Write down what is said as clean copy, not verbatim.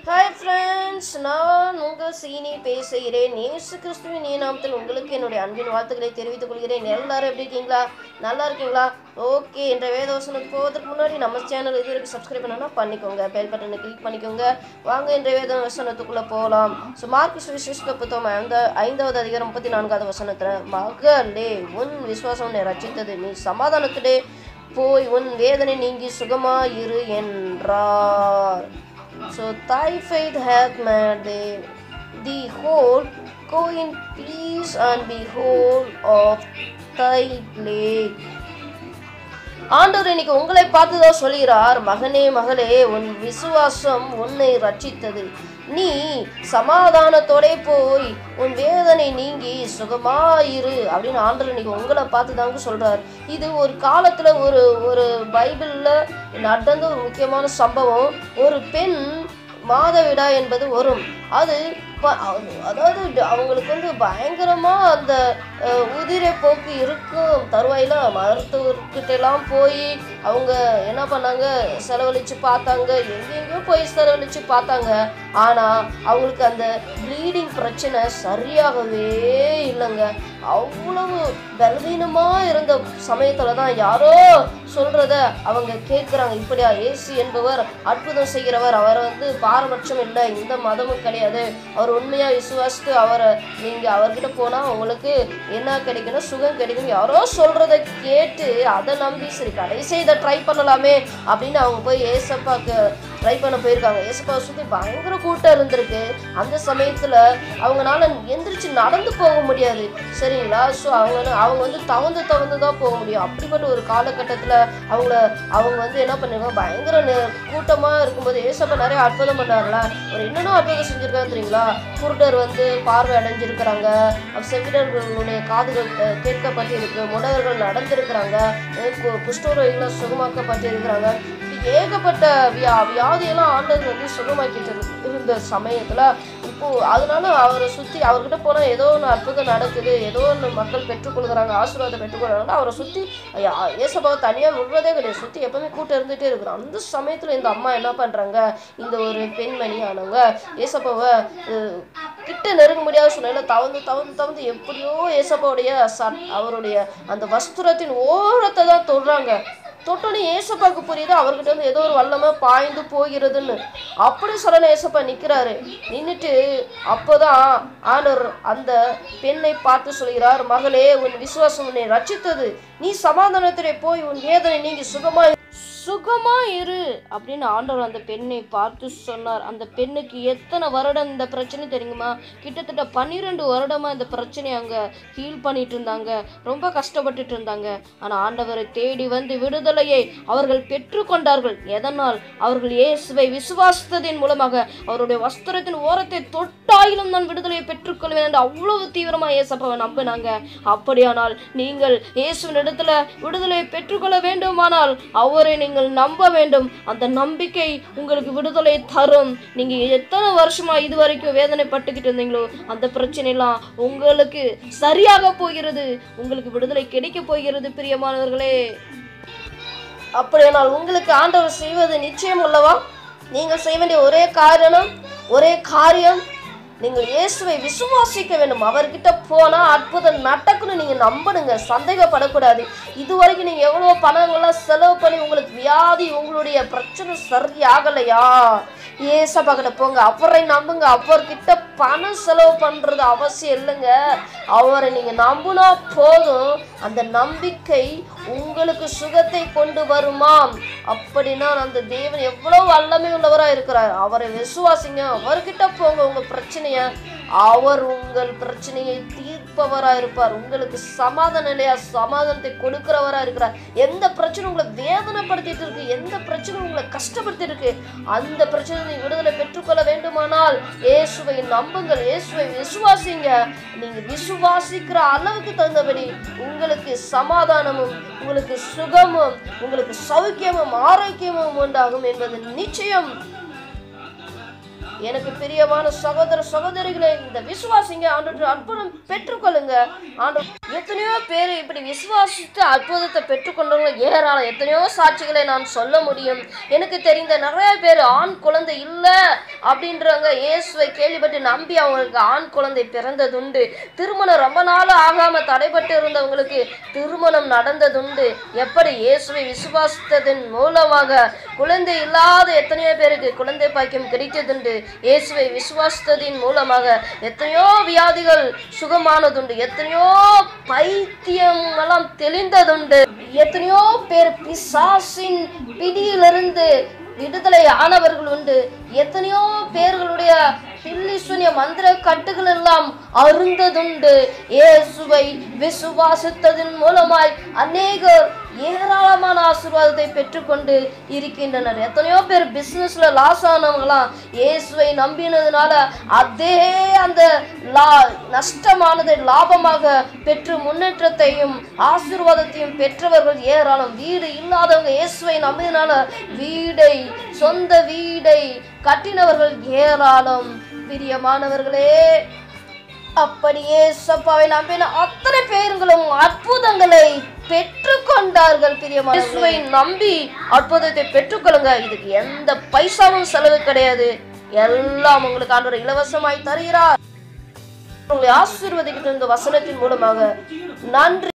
Hi friends, நான் உங்கள் சீனி பேசுகிறேன். இயேசு கிறிஸ்துவின் நாமத்தில் உங்களுக்கு என்னுடைய அன்பின் வாழ்த்துக்களை தெரிவித்துக் கொள்கிறேன். எல்லாரும் எப்படி இருக்கீங்களா? நல்லா இருக்கீங்களா? ஓகே, என்ற வேதவசனத்துக்கு போவதற்கு முன்னாடி நம்ம சேனல் இது வரைக்கும் சப்ஸ்கிரைப் பண்ணணும்னா பண்ணிக்கோங்க, பெல் பட்டனை கிளிக் பண்ணிக்கோங்க. வாங்க என்ற வேதவசனத்துக்குள்ளே போகலாம். ஸோ மார்க்கு சுவிசேஷ புத்தகம் 5வது அதிகாரம் 34வது வசனத்தில், மகளே உன் விசுவாசம் உன்னை ரட்சித்தது, நீ சமாதானத்திலே போய் உன் வேதனை நீங்கி சுகமாயிரு என்றார். So thy faith hath made thee whole. Go in peace and be whole of thy plague. ஆண்டவர் இன்னைக்கு உங்களை பார்த்துதான் சொல்கிறார், மகனே மகளே உன் விசுவாசம் உன்னை ரட்சித்தது, நீ சமாதானத்தோட போய் உன் வேதனை நீங்கி சுகமாயிரு அப்படின்னு ஆண்டவர் இன்னைக்கு உங்களை பார்த்து தாங்க சொல்றாரு. இது ஒரு காலத்துல ஒரு பைபிள்ல நடந்த ஒரு முக்கியமான சம்பவம். ஒரு பெண் மாதவிடா என்பது வரும். அதாவது அவங்களுக்கு பயங்கரமா அந்த உதிரை போக்கு இருக்கும் தருவாயில மருத்துவர்கிட்ட எல்லாம் போய் அவங்க என்ன பண்ணாங்க, செலவழிச்சு பார்த்தாங்க, எங்கெங்கயோ போய் செலவழிச்சு பார்த்தாங்க. ஆனா அவங்களுக்கு அந்த ப்ளீடிங் பிரச்சனை சரியாகவே இல்லைங்க. அவ்வளவு பலவீனமா இருந்த சமயத்துல தான் யாரோ சொல்றத அவங்க கேட்கிறாங்க. இப்படியா? இயேசு என்பவர் அற்புதம் செய்கிறவர், அவர் பாரபட்சம் இல்லை, இந்த மதமும் கிடையாது, அவர் உண்மையா விசுவாசித்து நீங்க அவர்கிட்ட போனா உங்களுக்கு என்ன கிடைக்கும்னா சுகம் கிடைக்கும், யாரோ சொல்றத கேட்டு அதை நம்பி சரி கடைசி இதை ட்ரை பண்ணலாமே அப்படின்னு அவங்க போய் ஏசப்பாக்கு ட்ரை பண்ண போயிருக்காங்க. ஏசப்பாவை சுற்றி பயங்கர கூட்டம் இருந்திருக்கு. அந்த சமயத்துல அவங்களால எந்திரிச்சு நடந்து போக முடியாது, சரிங்களா? ஸோ அவங்க தவந்து தான் போக முடியும். அப்படிப்பட்ட ஒரு காலகட்டத்துல அவங்க என்ன பண்ணிருக்காங்க, பயங்கர கூட்டமா இருக்கும்போது ஏசப்பா நிறைய அற்புதம் பண்ணார்ல. ஒரு என்னென்ன அற்புதம் செஞ்சிருக்காங்க தெரியுங்களா? குருடர் பார்வை அடைஞ்சிருக்கிறாங்க, செவிடர்களுடைய காதுகள் கேட்கப்பட்டிருக்கு, முடவர்கள் நடந்திருக்கிறாங்க, குஷ்டரோகிகளை சுகமாக்கப்பட்டிருக்கிறாங்க. ஏகப்பட்ட வியாதியெல்லாம் ஆண்டவர் சுகமாக்கிட்டு இருந்த சமயத்துல இப்போ அதனால அவரை சுற்றி அவர்கிட்ட போனால் ஏதோ ஒன்று அற்புதம் நடக்குது, ஏதோ ஒன்று மக்கள் பெற்றுக்கொள்கிறாங்க, ஆசீர்வாதம் பெற்றுக்கொள்கிறாங்க. அவரை சுற்றி ஏசப்பாவை தனியாக விடுறதே கிடையாது, சுற்றி எப்பவுமே கூட்டம் இருந்துகிட்டே இருக்கிறோம். அந்த சமயத்தில் இந்த அம்மா என்ன பண்ணுறாங்க, இந்த ஒரு பெண்மணி ஆனவங்க ஏசப்பாவை கிட்ட நெருங்க முடியாத சூழ்நிலை தவந்து எப்படியோ ஏசப்பாவுடைய அவருடைய அந்த வஸ்திரத்தின் ஓரத்தை தான் தொடுறாங்க. தொட்டோன்னு ஏசப்பாவுக்கு புரியுது அவர்கிட்ட ஏதோ ஒரு வல்லமை பாய்ந்து போகிறதுன்னு. அப்படி சொல்லணும் ஏசப்பா நிற்கிறாரு. நின்றுட்டு அப்போதான் ஆண்டவர் அந்த பெண்ணை பார்த்து சொல்கிறார், மகளே உன் விசுவாசம் உன்னை ரட்சித்தது, நீ சமாதானத்திலே போய் உன் வேதனை நீங்கி சுகமா இரு அப்படின்னு ஆண்டவர் அந்த பெண்ணை பார்த்து சொன்னார். அந்த பெண்ணுக்கு எத்தனை வருடம் இந்த பிரச்சனை தெரியுமா? கிட்டத்தட்ட 12 வருடமா இந்த பிரச்சனையை அங்க ஹீல் பண்ணிட்டு இருந்தாங்க, ரொம்ப கஷ்டப்பட்டுட்டு இருந்தாங்க. ஆனா ஆண்டவரை தேடி வந்து விடுதலையை அவர்கள் பெற்றுக்கொண்டார்கள். எதனால்? அவர்கள் இயேசுவை விசுவாசித்ததின் மூலமாக. அவருடைய வஸ்திரத்தின் ஓரத்தை தொட்டாயிலும் நான் விடுதலையை பெற்றுக்கொள்வேன் என்று அவ்வளவு தீவிரமா இயேசப்பாவை நம்பினாங்க. அப்படியானால் நீங்கள் இயேசுவின் இடத்துல விடுதலையை பெற்றுக்கொள்ள வேண்டுமானால் அவரை நீங்கள் நம்ப வேண்டும். அந்த நம்பிக்கை உங்களுக்கு விடுதலை தரும். நீங்க எத்தனை வருஷமா இது வரைக்கும் வேதனை பட்டுக்கிட்டு இருந்தீங்களோ அந்த பிரச்சனை எல்லாம் உங்களுக்கு சரியாக போகிறது, உங்களுக்கு விடுதலை கிடைக்க போகிறது. பிரியமானவர்களே, அப்படியானால் உங்களுக்கு ஆண்டவர் செய்வது நிச்சயம் அல்லவா? நீங்கள் செய்ய வேண்டிய ஒரே காரியம் நீங்கள் இயேசுவை விசுவாசிக்க வேண்டும். அவர்கிட்ட போனா அற்புதம் நடக்குன்னு நீங்க நம்பணுங்க, சந்தேகப்படக்கூடாது. இதுவரைக்கும் நீங்க எவ்வளவு பணங்கள்லாம் செலவு பண்ணி உங்களுக்கு வியாதி உங்களுடைய பிரச்சனை சரியாகலையா, ஏசப்பா கிட்ட போங்க, அவரை நம்புங்க. அவர்கிட்ட பணம் செலவு பண்றது அவசியம் இல்லைங்க. அவரை நீங்க நம்புனா போதும், அந்த நம்பிக்கை உங்களுக்கு சுகத்தை கொண்டு வருமாம். அப்படின்னா அந்த தேவன் எவ்வளவு வல்லமை உள்ளவரா இருக்கிறார். அவரை விசுவாசிங்க, அவர்கிட்ட போங்க. உங்க பிரச்சனைய அவர் உங்கள் பிரச்சனையை தீர்ப்பவரா இருப்பார். உங்களுக்கு சமாதானம் இல்லையா, சமாதானத்தை கொடுக்கிறவரா இருக்கிறார். எந்த பிரச்சனை உங்களை வேதனைப்படுத்திட்டு இருக்கு, எந்த பிரச்சனை உங்களை கஷ்டப்படுத்திட்டு இருக்கு, அந்த பிரச்சனை நீங்க விடுதலை பெற்றுக்கொள்ள வேண்டுமானால் இயேசுவை நம்புங்கள், இயேசுவை விசுவாசிங்க. நீங்க விசுவாசிக்கிற அளவுக்கு தகுந்தபடி உங்களுக்கு சமாதானமும் உங்களுக்கு சுகமும் உங்களுக்கு சௌக்கியமும் ஆரோக்கியமும் உண்டாகும் என்பது நிச்சயம். எனக்கு பிரியமான சகோதர சகோதரிகளே, இந்த விசுவாசிங்க, ஆண்டவர் அற்புதம் பெற்றுக்கொள்ளுங்க. ஆண்டவர் எத்தனையோ பேர் இப்படி விசுவாசித்து அற்புதத்தை பெற்றுக்கொண்டவங்க ஏராளம். எத்தனையோ சாட்சிகளை நான் சொல்ல முடியும். எனக்கு தெரிந்த நிறைய பேர் ஆண் குழந்தை இல்லை அப்படின்றவங்க இயேசுவை கேள்விப்பட்டு நம்பி அவங்களுக்கு ஆண் குழந்தை பிறந்ததுண்டு. திருமணம் ரொம்ப நாள் ஆகாம தடைபட்டு இருந்தவங்களுக்கு திருமணம் நடந்ததுண்டு. எப்படி? இயேசுவை விசுவாசித்ததன் மூலமாக. குழந்தை இல்லாத எத்தனையோ பேருக்கு குழந்தை பாக்கியம் கிடைத்ததுண்டு. இயேசுவை விசுவாசித்ததின் மூலமாக எத்தனையோ வியாதிகள் சுகமானதுண்டு. எத்தனையோ பைத்தியம் எல்லாம் தெளிந்ததுண்டு. எத்தனையோ பேர் பிசாசின் பிடியிலிருந்து விடுதலை ஆனவர்கள் உண்டு. எத்தனையோ பேர்களுடைய பில்லிசுனிய மந்திர கட்டுகள் எல்லாம் அருந்ததுண்டு. இயேசுவை விசுவாசித்ததன் மூலமாய் அநேகர் ஏராளமான ஆசீர்வாதத்தை பெற்றுக்கொண்டு இருக்கின்றனர். எத்தனையோ பேர் பிசினஸ்ல லாஸ் ஆனவங்களாம் இயேசுவை நம்பினதுனால அதே அந்த நஷ்டமானதை லாபமாக பெற்று முன்னேற்றத்தையும் ஆசீர்வாதத்தையும் பெற்றவர்கள் ஏராளம். வீடு இல்லாதவங்க இயேசுவை நம்பினால வீடை, சொந்த வீடை கட்டினவர்கள் ஏராளம். பிரியமானவர்களே, அப்படியே சப்பாவை நம்பின அத்தனை பேர்களும் அற்புதங்களை பெற்றுக்கொண்டார்கள். பிரியமானவர்களை, நம்பி அற்புதத்தை பெற்றுக்கொள்ளுங்க. இதுக்கு எந்த பைசாவும் செலவு கிடையாது. எல்லாம் உங்களுக்கு ஆண்டவர் இலவசமாய் தருகிறார். உங்களை ஆசீர்வதிக்கிட்டு இந்த வசனத்தின் மூலமாக. நன்றி.